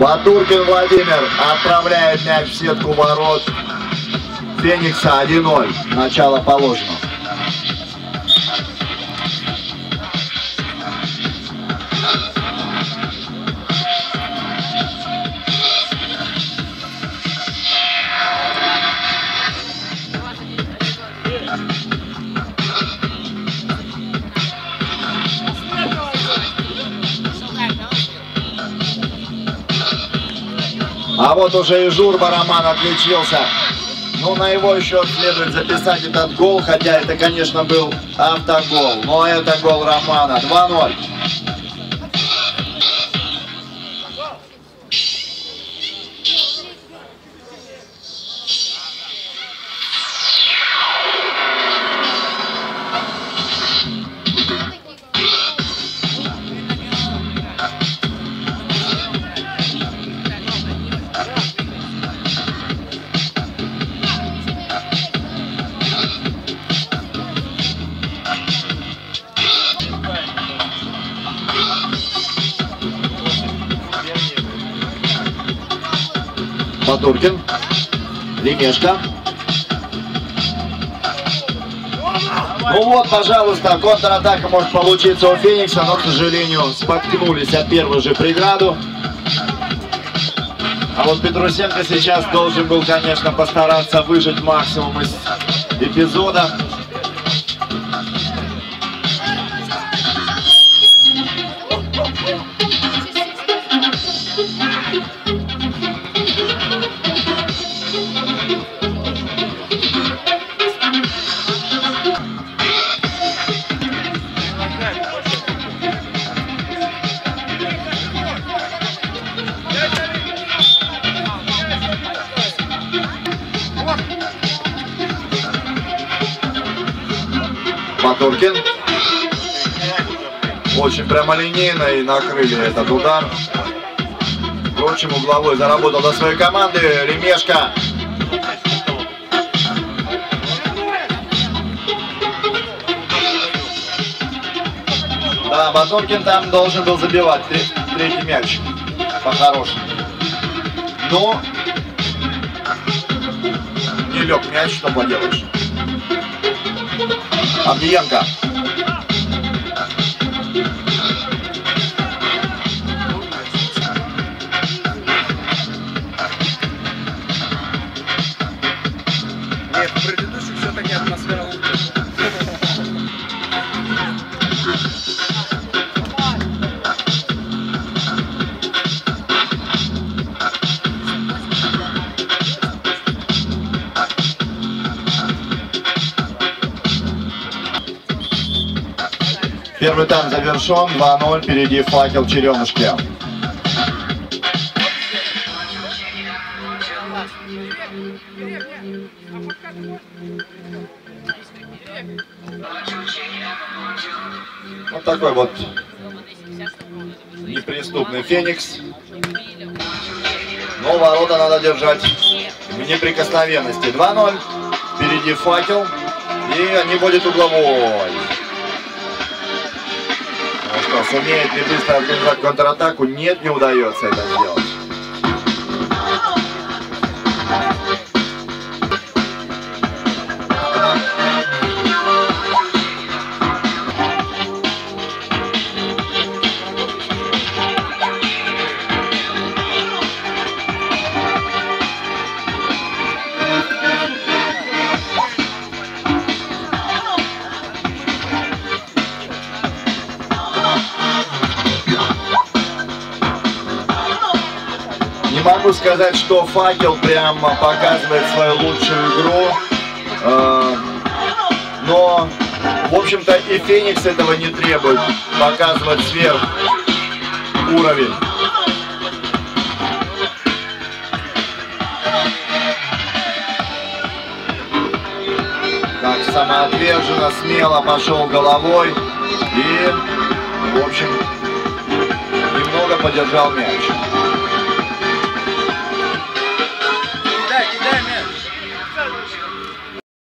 Батуркин Владимир отправляет мяч в сетку ворот Феникса. 1-0. Начало положено. А вот уже и Журба Роман отличился. Ну, на его счет следует записать этот гол, хотя это, конечно, был автогол. Но это гол Романа. 2-0. Батуркин, Лемешко. Ну вот, пожалуйста, контратака может получиться у Феникса, но, к сожалению, споткнулись от первой же преграду. А вот Петрусенко сейчас должен был, конечно, постараться выжать максимум из эпизода. Батуркин. Очень прямолинейно и накрыли этот удар. Впрочем, угловой заработал до своей команды. Лемешко. Да, Батуркин там должен был забивать третий мяч. По-хорошему. Но не лег мяч, что поделаешь. Авдиенко. Нет, в предыдущих все-таки атмосфера лучше. Первый тайм завершен, 2-0, впереди Факел Черемушки. Вот такой вот неприступный Феникс. Но ворота надо держать в неприкосновенности. 2-0, впереди Факел, и не будет угловой. Что, сумеет ли быстро организовать контратаку? Нет, не удается это сделать. Не могу сказать, что Факел прямо показывает свою лучшую игру, но, в общем-то, и Феникс этого не требует, показывать сверх уровень. Так, самоотверженно, смело пошел головой и, в общем, немного подержал мяч.